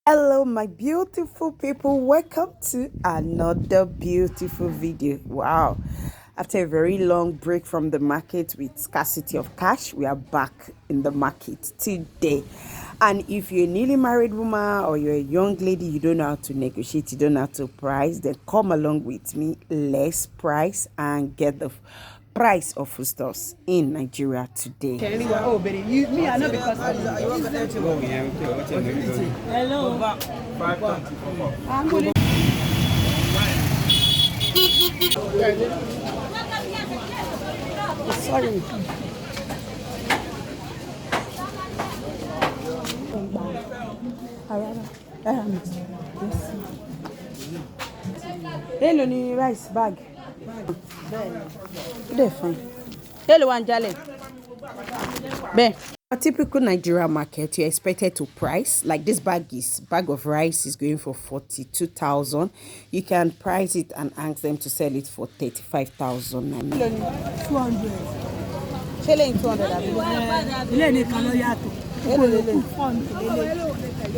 Hello, my beautiful people. Welcome to another beautiful video. Wow. After a very long break from the market with scarcity of cash, we are back in the market today. And if you're a newly married woman or you're a young lady, you don't know how to negotiate, you don't know how to price, then come along with me. Let's price and get the price of foodstuffs in Nigeria today. Oh, but you, me, I know because hello. I'm going Sorry. Hello, ni rice bag. They're fine. Hello, Anjale. Ben. A typical Nigeria market, you're expected to price like this bag of rice is going for 42,000. You can price it and ask them to sell it for 35,000. 200. Selling 200. Ilé ni kan ló yàtọ̀. Gbogbo yòókù 400.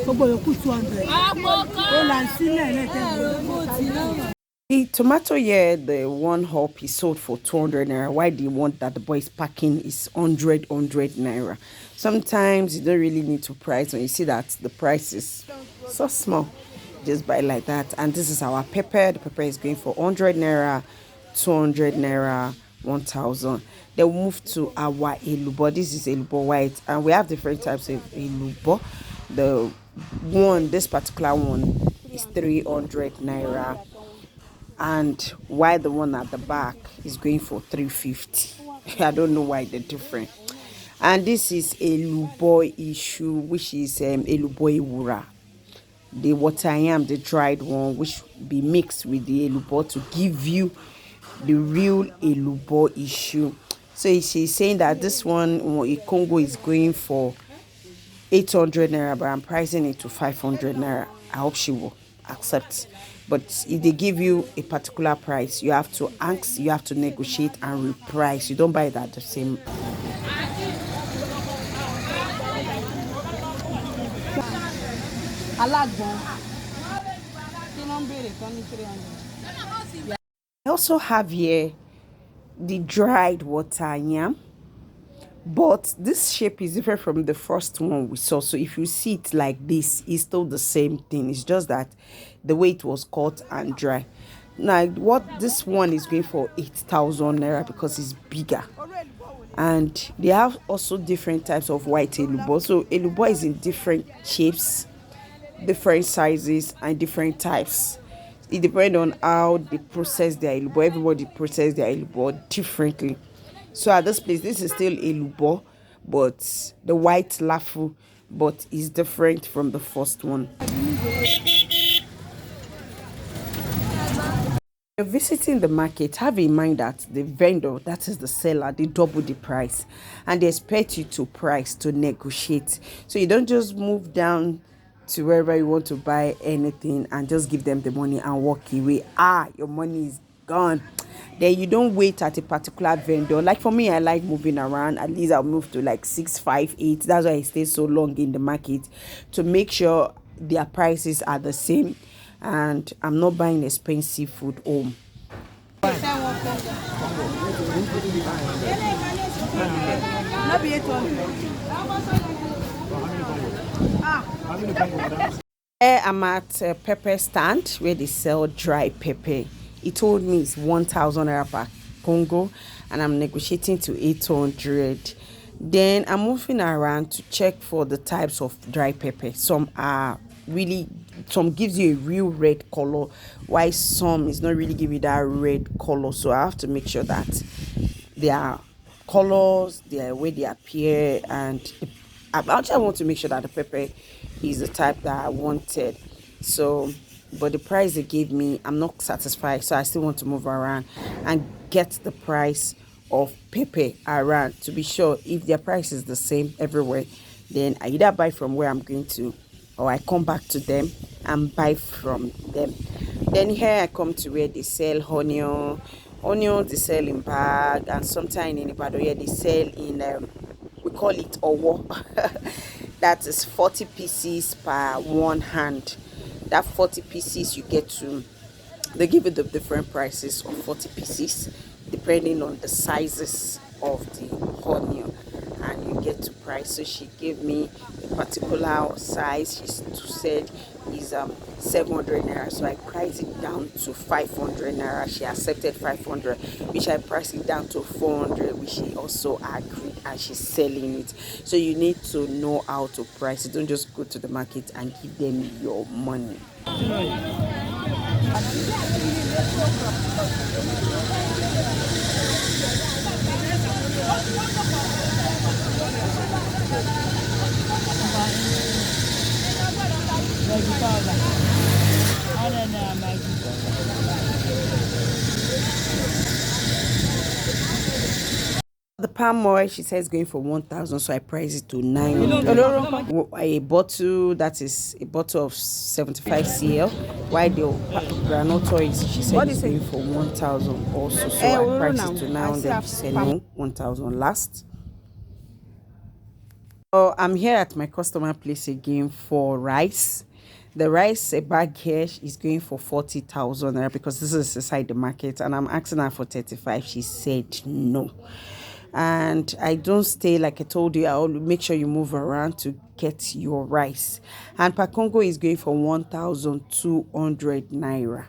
Gbogbo yòókù 200. Ó là ń sílẹ̀ lẹ́tẹ̀ẹ́. The tomato here, the one hop is sold for 200 naira. Why the one that the boy is packing is 100 naira. Sometimes you don't really need to price when you see that the price is so small. Just buy like that. And this is our pepper. The pepper is going for 100 naira, 200 naira, 1,000. Then we move to our elubo. This is elubo white, and we have different types of elubo. This particular one is 300 naira. And why the one at the back is going for 350. I don't know why they're different. And this is a lubo issue, which is a lubo ewura. The water yam, the dried one, which be mixed with the elubo to give you the real elubo issue. So she's saying that this one in Congo is going for 800 naira, but I'm pricing it to 500 naira. I hope she will accept. But if they give you a particular price, you have to ask, you have to negotiate and reprice. You don't buy it at the same. I also have here the dried water yam. But this shape is different from the first one we saw. So if you see it like this, it's still the same thing. It's just that the way it was cut and dry. Now, what this one is going for 8,000 naira because it's bigger. And they have also different types of white elubo. So elubo is in different shapes, different sizes, and different types. It depends on how they process their elubo. Everybody processes their elubo differently. So at this place, this is still elubo, but the white lafu, but is different from the first one. You're visiting the market, have in mind that the vendor, that is the seller, they double the price and they expect you to price, to negotiate. So you don't just move down to wherever you want to buy anything and just give them the money and walk away. Your money is gone. Then you don't wait at a particular vendor. Like for me, I like moving around. At least I'll move to like 6, 5, 8. That's why I stay so long in the market, to make sure their prices are the same and I'm not buying expensive food home. I'm at a pepper stand where they sell dry pepper. He told me it's 1,000 naira per Congo and I'm negotiating to 800. Then I'm moving around to check for the types of dry pepper. Some gives you a real red color, while some is not really giving that red color. So I have to make sure that their colors, their way they appear, and I want to make sure that the pepper is the type that I wanted. So, but the price they gave me, I'm not satisfied. So I still want to move around and get the price of pepper around to be sure if their price is the same everywhere. Then I either buy from where I'm going to, or I come back to them and buy from them. Then here I come to where they sell onion. Onions they sell in bag, and sometimes in Ibadan here they sell in we call it owo. That is 40 pieces per one hand. That 40 pieces you get to, they give you the different prices of 40 pieces depending on the sizes of the onion, and you get to price. So she gave me a particular size. She said is 700 naira, so I priced it down to 500 naira. She accepted 500, which I priced it down to 400, which she also agreed, and she's selling it. So you need to know how to price it. Don't just go to the market and give them your money. The palm oil, she says, going for 1,000, so I price it to 900. A bottle, that is a bottle of 75 cl. While the granite oil, she said, is going for 1,000 also, so I priced it to 900. She said no, 1,000 last. So I'm here at my customer place again for rice. The rice, a bag here is going for 40,000 naira because this is inside the market, and I'm asking her for 35. She said no. And I don't stay, like I told you, I'll make sure you move around to get your rice. And Pakongo is going for 1,200 naira.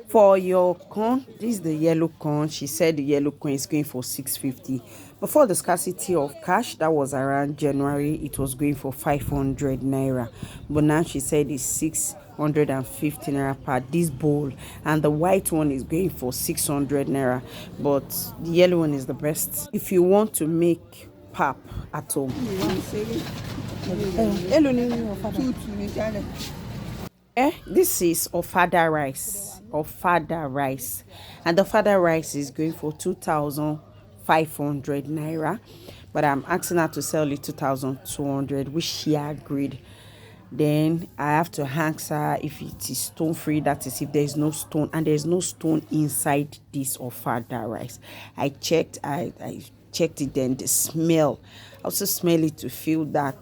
For your corn, this is the yellow corn. She said the yellow corn is going for 650. Before the scarcity of cash, that was around January, it was going for 500 naira. But now she said it's 650 naira per this bowl. And the white one is going for 600 naira. But the yellow one is the best. If you want to make pap at home. This is ofada rice, and the ofada rice is going for 2,500 naira, but I'm asking her to sell it 2,200, which she agreed. Then I have to ask her if it is stone free, that is if there is no stone, and there is no stone inside this ofada rice. I checked it, then the smell, I also smell it to feel that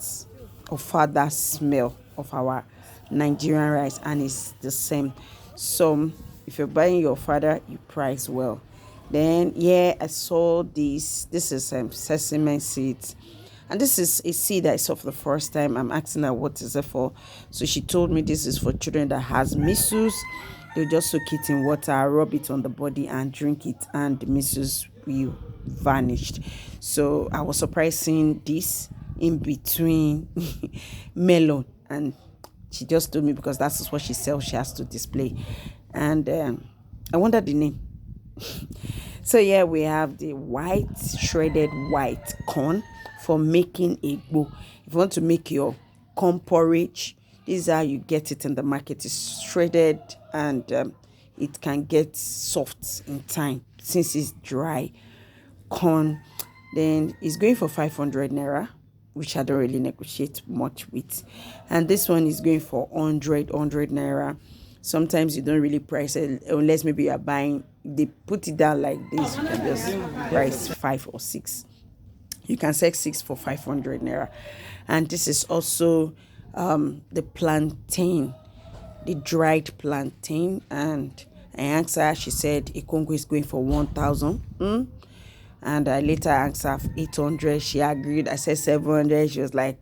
ofada smell of our Nigerian rice, and it's the same. So if you're buying your father, you price well. Then yeah, I saw this. This is sesame seeds, and this is a seed that I saw for the first time. I'm asking her what is it for. So she told me this is for children that has measles. They'll just soak it in water, rub it on the body, and drink it, and the measles will vanish. So I was surprised seeing this in between melon, and she just told me because that's what she sells, she has to display. And I wonder the name. So yeah, we have the shredded white corn for making egbo. If you want to make your corn porridge, this is how you get it in the market. It's shredded, and it can get soft in time since it's dry corn. Then it's going for 500 naira, which I don't really negotiate much with. And this one is going for 100 naira. Sometimes you don't really price it unless maybe you are buying, they put it down like this, you can just price 5 or 6. You can sell 6 for 500 naira. And this is also the plantain, the dried plantain. And I asked her, she said a Congo is going for 1,000. And I later asked her 800. She agreed. I said 700. She was like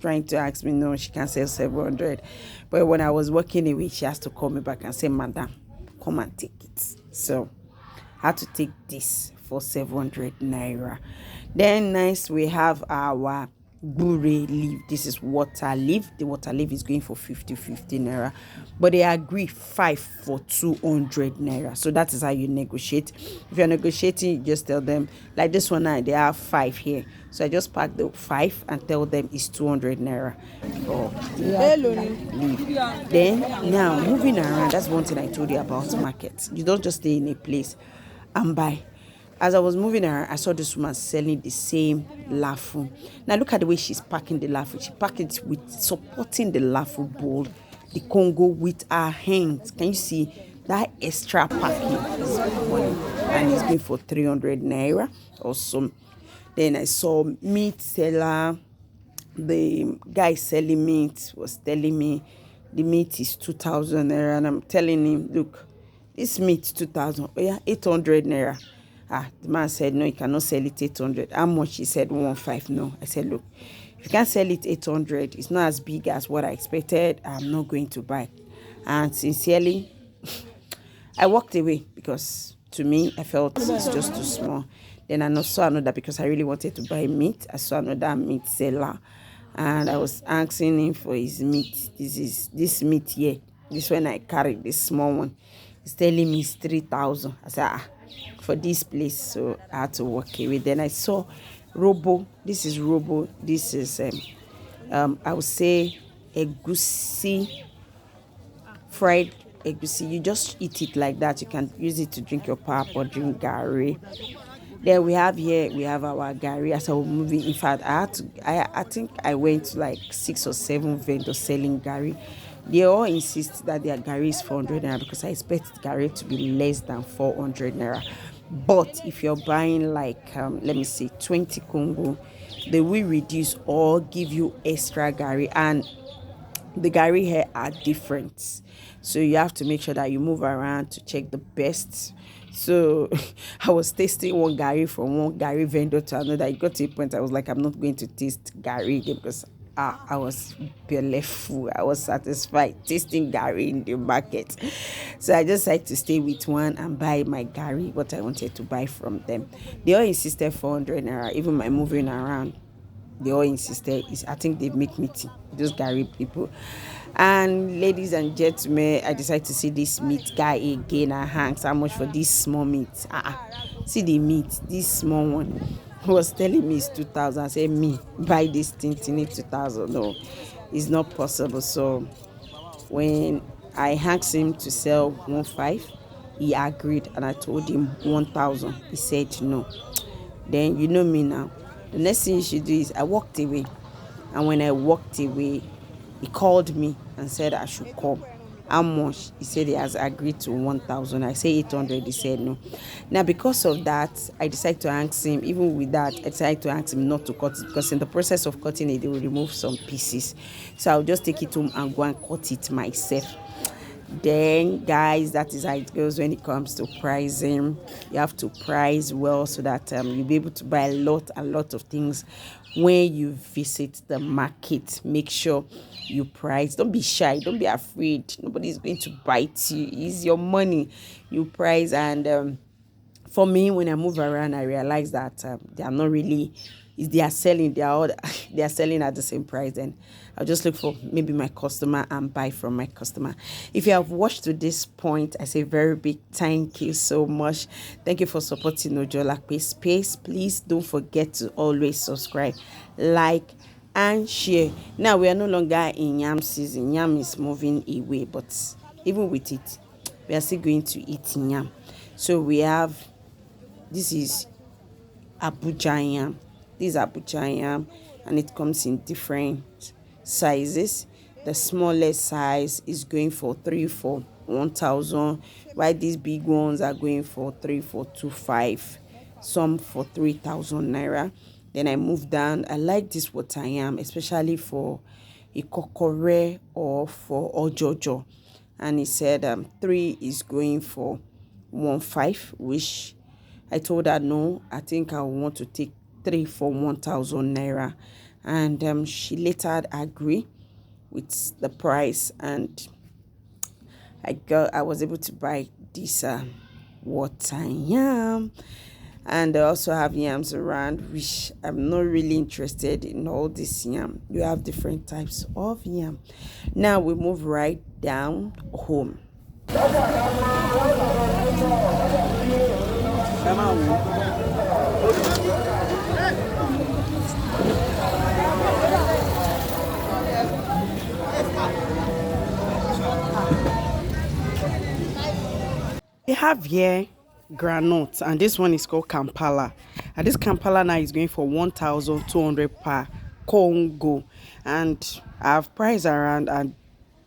trying to ask me, no, she can't sell 700. But when I was walking away, she has to call me back and say, madam, come and take it. So I had to take this for 700 naira. Then next we have our bure leaf. This is water leaf. The water leaf is going for 50 naira, but they agree 5 for 200 naira. So that is how you negotiate. If you're negotiating, you just tell them, like this one now, they have 5 here, so I just pack the 5 and tell them it's 200 naira for the leaf. Then now moving around, that's one thing I told you about market. You don't just stay in a place and buy. As I was moving around, I saw this woman selling the same lafu. Now look at the way she's packing the lafu. She packed it with supporting the lafu bowl, the Congo with her hands. Can you see that extra packing is money? And it's going for 300 naira. Awesome. Then I saw meat seller. The guy selling meat was telling me the meat is 2,000 naira, and I'm telling him, look, this meat 2,000. Oh yeah, 800 naira. The man said no, he cannot sell it 800. How much? He said 1.5. No, I said, look, if you can't sell it 800, it's not as big as what I expected. I'm not going to buy. And sincerely, I walked away because to me, I felt it's just too small. Then I saw another because I really wanted to buy meat. I saw another meat seller, and I was asking him for his meat. This meat here. This one I carried, this small one. He's telling me it's 3,000. I said, for this place, so I had to walk away. Then I saw Robo. This is Robo. This is I would say egusi, fried egusi. You just eat it like that. You can use it to drink your pap or drink gari. Then we have our gari. As I was moving, in fact, I think I went to like 6 or 7 vendors selling gari. They all insist that their gari is 400 naira because I expect gari to be less than 400 naira. But if you're buying like let me say 20 Congo, they will reduce or give you extra gari, and the gari here are different, so you have to make sure that you move around to check the best. So I was tasting one gari from one gari vendor to another. It got to a point I was like, I'm not going to taste gari again because I was barely full. I was satisfied tasting gari in the market. So I just like to stay with one and buy my gari, what I wanted to buy from them. They all insisted 400 naira. Even my moving around, they all insisted. I think they make meeting, those gari people. And ladies and gentlemen, I decided to see this meat guy again. I hangs how much for this small meat. See the meat, this small one. He was telling me it's 2,000. I said, me buy this thing, 2,000. No, it's not possible. So when I asked him to sell 1.5, he agreed, and I told him 1,000. He said no. Then you know me now. The next thing you should do is I walked away. And when I walked away, he called me and said I should come. How much? He said he has agreed to 1,000. I say 800. He said no. Now, because of that, I decided to ask him. Even with that, I decided to ask him not to cut it because in the process of cutting it, they will remove some pieces. So I'll just take it home and go and cut it myself. Then, guys, that is how it goes when it comes to pricing. You have to price well so that you'll be able to buy a lot of things when you visit the market. Make sure you price. Don't be shy. Don't be afraid. Nobody's going to bite you. It's your money. You price. And for me, when I move around, I realize that they are not really, if they are selling, they are selling at the same price. Then I'll just look for maybe my customer and buy from my customer. If you have watched to this point, I say very big thank you so much. Thank you for supporting Ojolakpe Space. Please don't forget to always subscribe, like, and share. Now we are no longer in yam season. Yam is moving away, but even with it, we are still going to eat yam. So we have, this is Abuja yam. This is Abuja yam, and it comes in different sizes. The smallest size is going for 1,000, while these big ones are going for 3,425, some for 3,000 naira. Then I move down. I like this water yam, especially for ikokore or for ojojo. And he said 3 is going for 1.5, which I told her no, I think I want to take 3 for 1,000 naira. And she later agreed with the price, and I was able to buy this water yam. And I also have yams around, which I'm not really interested in all this yam. You have different types of yam. Now we move right down home. We have here granite, and this one is called Kampala. And this Kampala now is going for 1,200 per Congo. And I have price around, and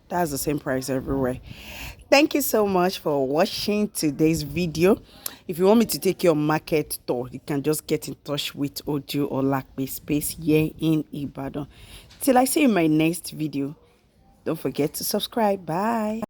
that's the same price everywhere. Thank you so much for watching today's video. If you want me to take you on market tour, you can just get in touch with Oju or Lakpe Space here in Ibadan. Till I see you in my next video, don't forget to subscribe. Bye.